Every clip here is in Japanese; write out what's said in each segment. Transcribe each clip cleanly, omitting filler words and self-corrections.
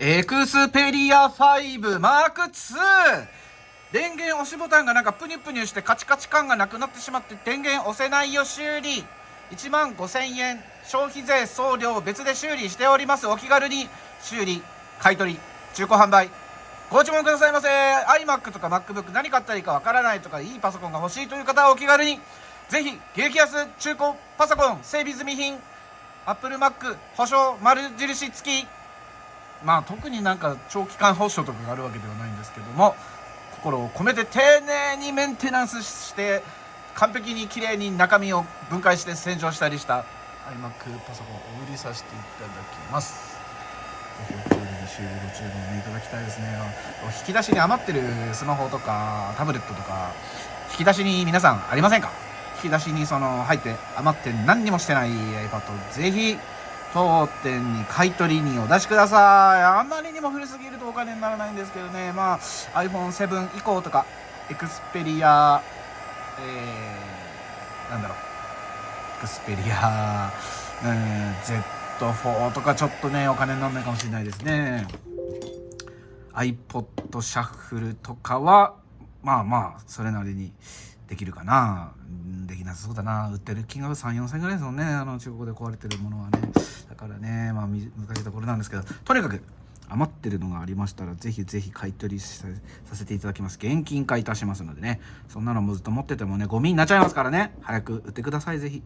エクスペリア5マーク2。電源押しボタンがなんかプニュプニュしてカチカチ感がなくなってしまって電源押せないよ修理。15,000円、消費税送料別で修理しております。お気軽に修理買取中古販売ご注文くださいませ。 iMac とか MacBook 何買ったらいいかわからないとか、いいパソコンが欲しいという方はお気軽にぜひ激安中古パソコン整備済み品 Apple Mac 保証丸印付き。特になんか長期間保証とかがあるわけではないんですけども、心を込めて丁寧にメンテナンスして完璧にきれいに中身を分解して洗浄したりした iMac パソコンをお売りさせていただきます。ぜひお気軽に修理ご注文いただきたいですね。引き出しに余ってるスマホとかタブレットとか引き出しに皆さんありませんか？引き出しに入って余って何にもしてない iPad ぜひ当店に買い取りにお出しください。あんまりにも古すぎるとお金にならないんですけどね。iPhone7 以降とかエクスペリアエクスペリア、Z4 とかちょっとねお金にならないかもしれないですね。 iPod シャッフルとかはそれなりにできるかな。できなさそうだな。売ってる金額3、4千円ぐらいですもんね。中古で壊れてるものはね。だからね難しいところなんですけど、とにかく余ってるのがありましたらぜひぜひ買い取りさせていただきます。現金化いたしますのでね。そんなのもずっと持っててもねゴミになっちゃいますからね。早く売ってくださいぜひ。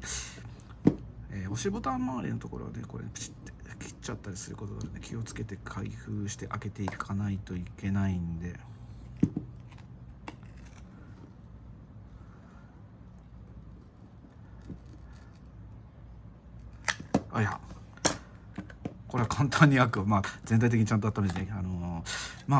押しボタン周りのところはねこれプチって切っちゃったりすることがあるので気をつけて開封して開けていかないといけないんで。これは簡単に開く。全体的にちゃんと温めてね。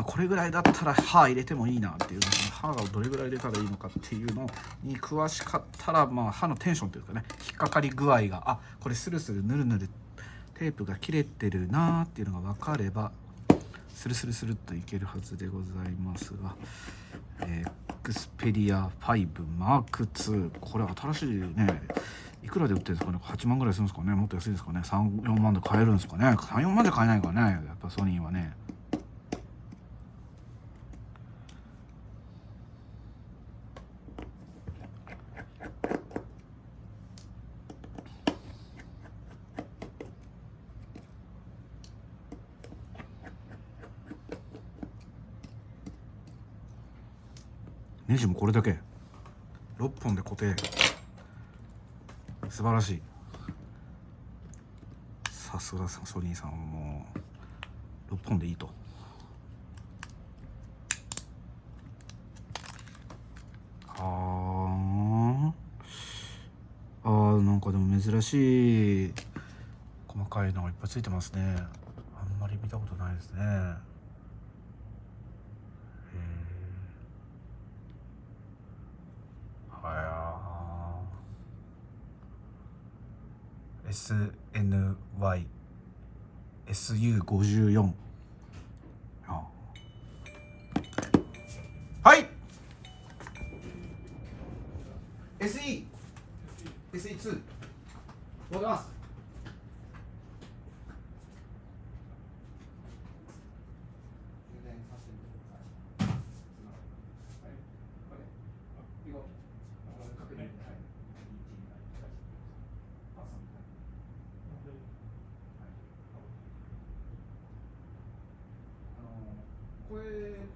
これぐらいだったら歯入れてもいいなっていう、歯をどれぐらい入れたらいいのかっていうのに詳しかったら、歯のテンションというかね、引っかかり具合がこれスルスルヌルヌルテープが切れてるなっていうのが分かればスルスルスルっといけるはずでございますが、エクスペリア5マーク2、これ新しいね。いくらで売ってるんですかね。8万ぐらいするんですかね。もっと安いですかね。3、4万で買えるんですかね。3、4万じゃ買えないからね。やっぱソニーはね。ネジもこれだけ6本で固定。素晴らしい。さすがソニーさんはもう6本でいいと。なんかでも珍しい細かいのがいっぱいついてますね。あんまり見たことないですね。SNY SU54。はい SE2 戻ります。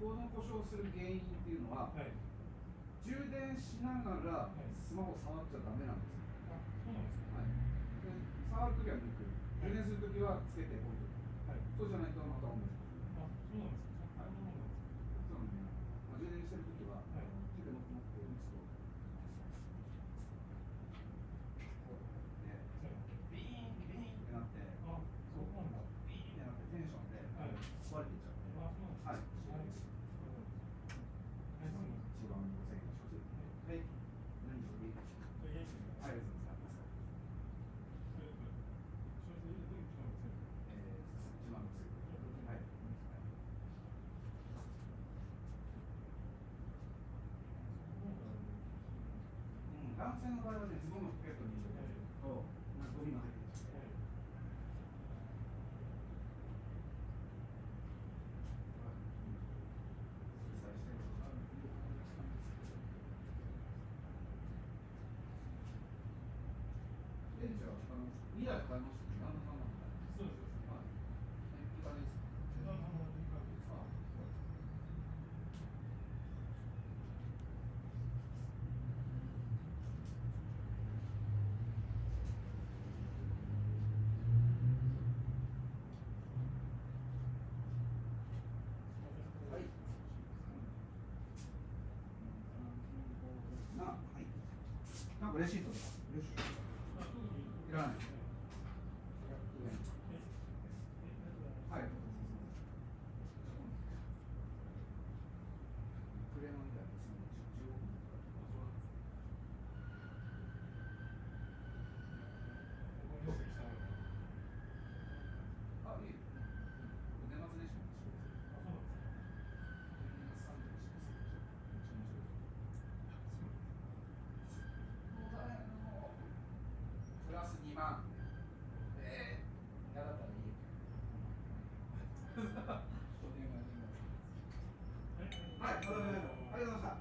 この故障する原因っていうのは、充電しながらスマホ触っちゃダメなんですよ。そうなんですか。で触るときは抜く、充電するときはつけておく、そうじゃないとまた同じ。そうなんですか。そうなんです。充電してるときは、手で持って打つとビーンビーンってなって、ビーンってなってテンションで壊れていっちゃって、1万5000円処置ですね。はい。何より、はい、そうです。1万5000円。はい。男性の場合はね、ズボンのポケットに入れると、ゴミが入ってるんですよ。じゃあ2台買いましたね。何のかな。そうです。はい。燃費がです。あ、はい。はい。なんかレシートとか。よし。いらない。はい。クレームみたいですね。15分。あ、いい。年末年始も仕事する。あ、そうなんですか。年末30日です。めっちゃ面白い。プラス2万。嫌だったらいいよ。はい、ありがとうございました。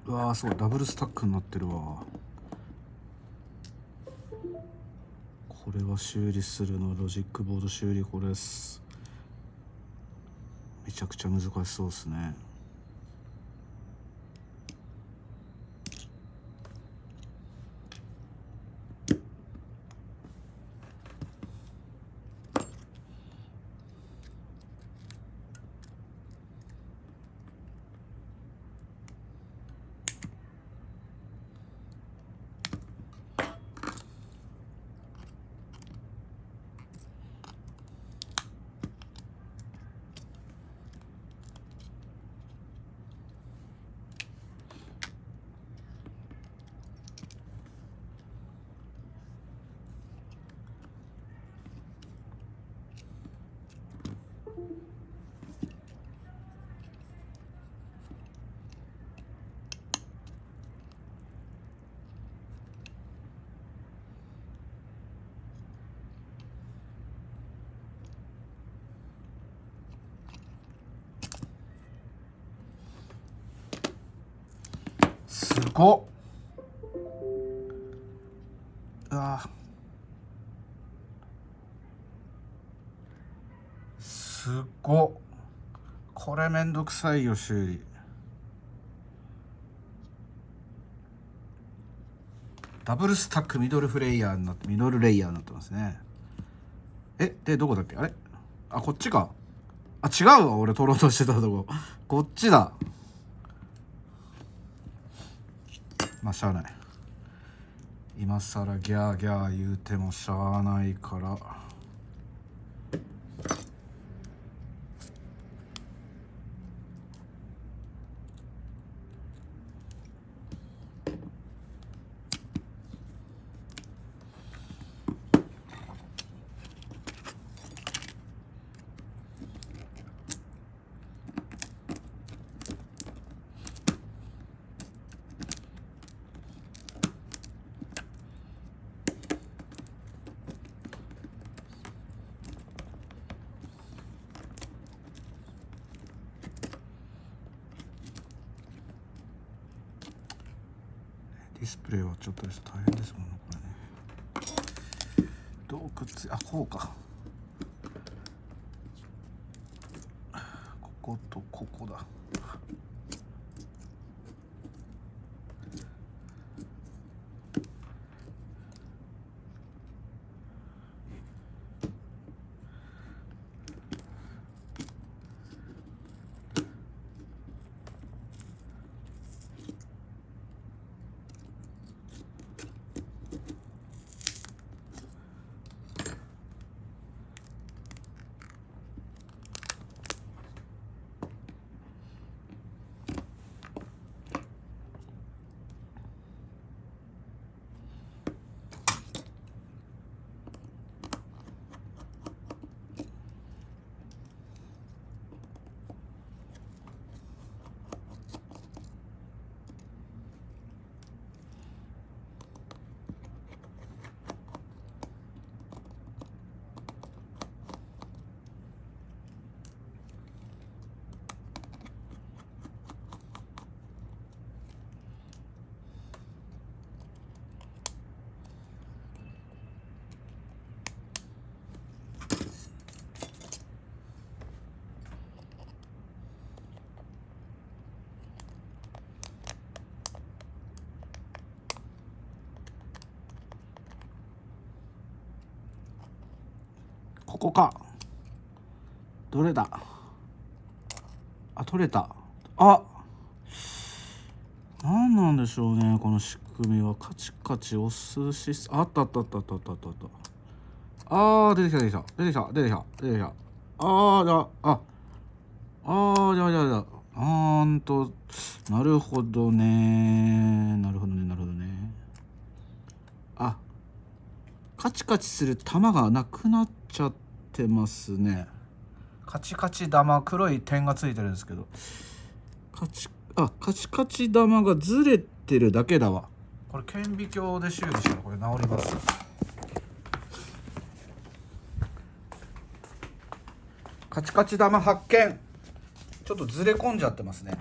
うわー、すごいダブルスタックになってるわ。これは修理するの。ロジックボード修理、これです。めちゃくちゃ難しそうですね。すごっ。すっご。これめんどくさいよ修理。ダブルスタックミドルレイヤーになってますね。でどこだっけ、あれ、あ、こっちか。あ、違うわ、俺取ろうとしてたとここっちだ。まあしゃあない、今さらギャーギャー言うてもしゃあないから。ディスプレイはちょっと大変ですもんね、これね。どうくっつ、あ、こうか。こことここだ。ここか。どれだ。あ、取れた。あ、なんなんでしょうね、この仕組みは。カチカチ押すし、あったあったあったあったあったあった。あー、出てきた出てきた出てきた出てきた出てきた。あー、じゃあ、じゃあなるほどね、なるほどね、なるほどね。あ、カチカチする玉がなくなっちゃってますね。カチカチ玉、黒い点がついてるんですけど、カチカチ玉がずれてるだけだわ。これ顕微鏡で修理したらこれ治ります。カチカチ玉発見。ちょっとずれ込んじゃってますね。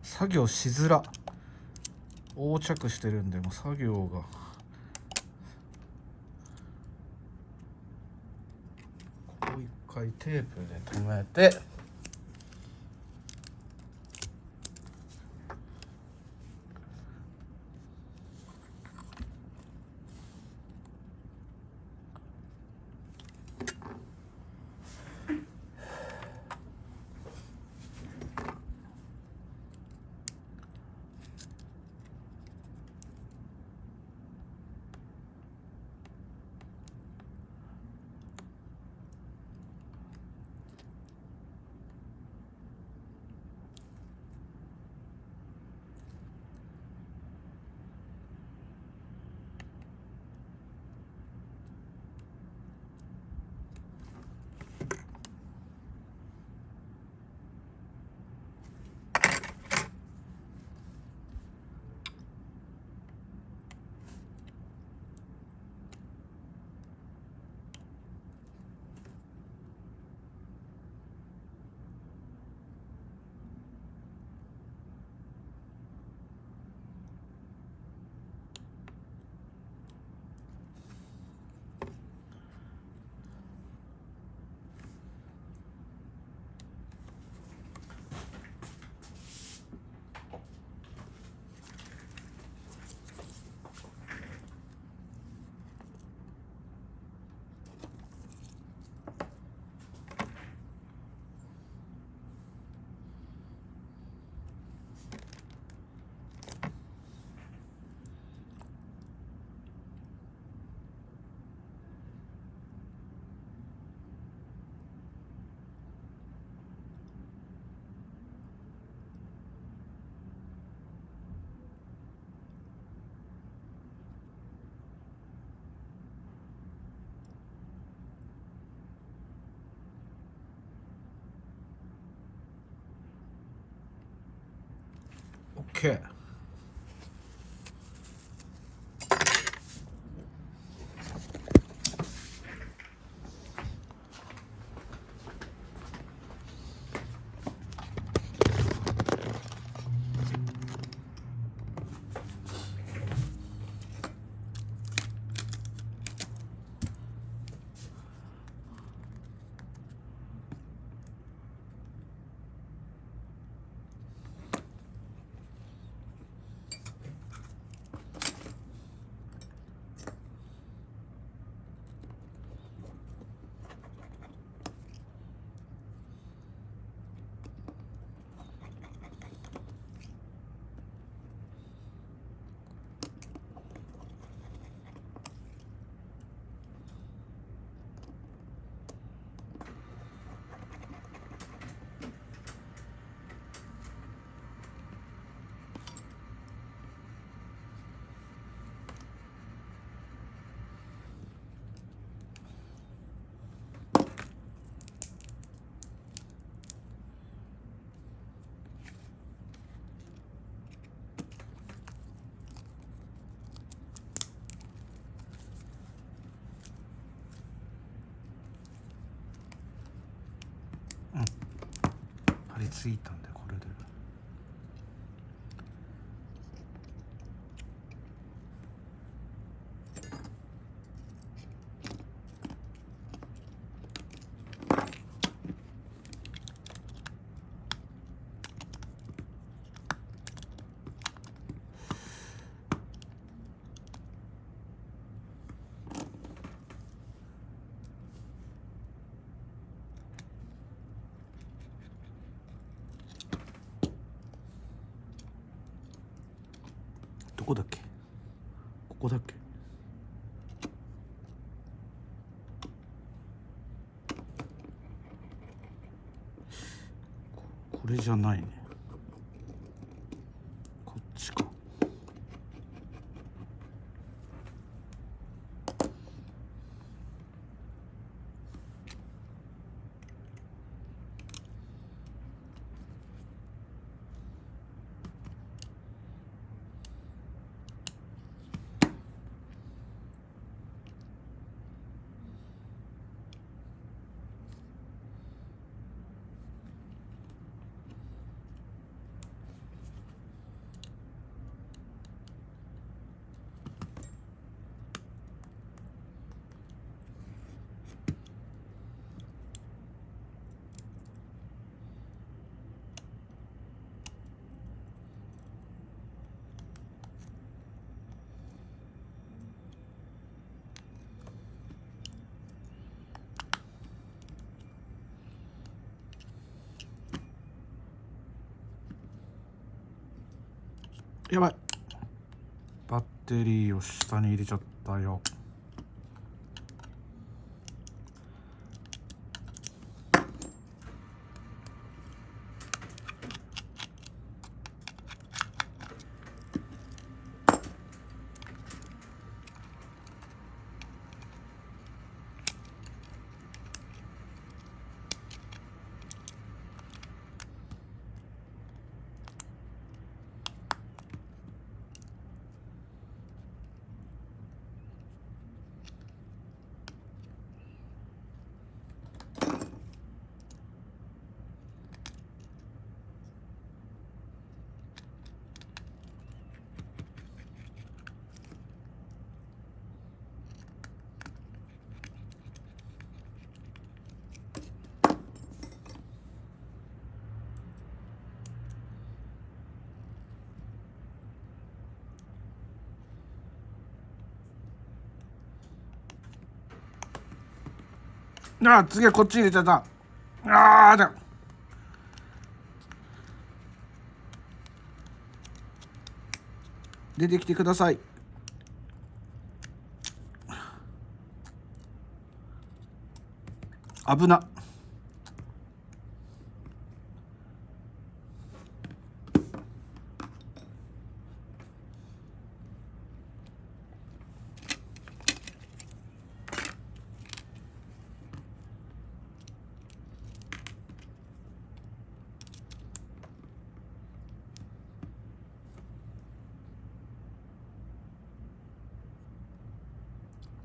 作業しづら。横着してるんで、もう作業が。ここ一回テープで留めて、OK。張り付いたんでこれで。どこだっけ？ここだっけ？これじゃないね。こっちか。やばい、バッテリーを下に入れちゃったよ。あ、次はこっち入れちゃった。ああだ。出てきてください。危な。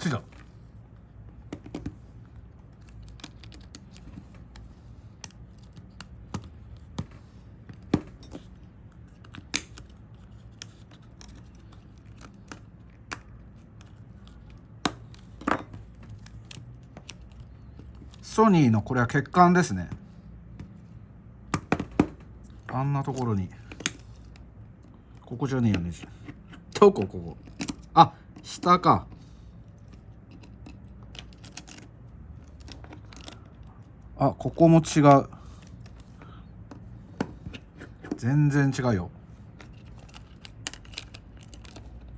ついた。ソニーのこれは欠陥ですね。あんなところに、ここじゃねえよね。どこここ。あ、下か。あ、ここも違う。全然違うよ。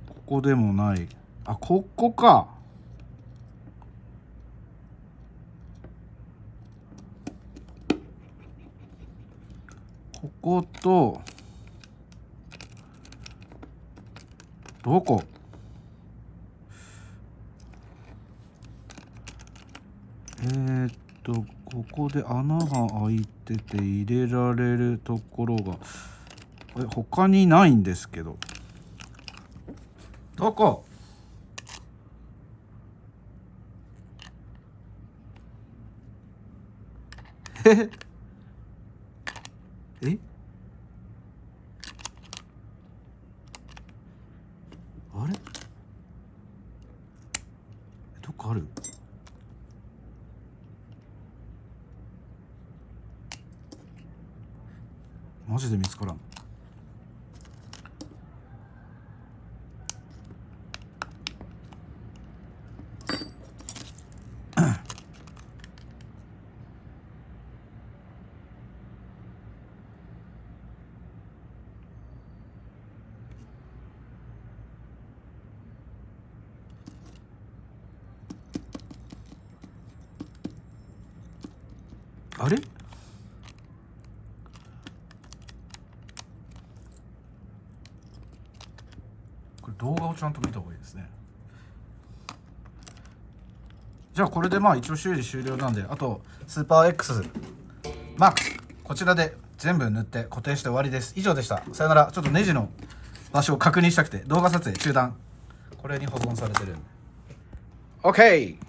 ここでもない。あ、ここか。こことどこ？ここで穴が開いてて入れられるところが他にないんですけど。どこ？えあれどっかある？マジで見つからん。あれ？これ動画をちゃんと見た方がいいですね。じゃあこれでまあ一応修理終了なんで、あとスーパー X マークこちらで全部塗って固定して終わりです。以上でした。さよなら。ちょっとネジの場所を確認したくて動画撮影中断。これに保存されてる。OK。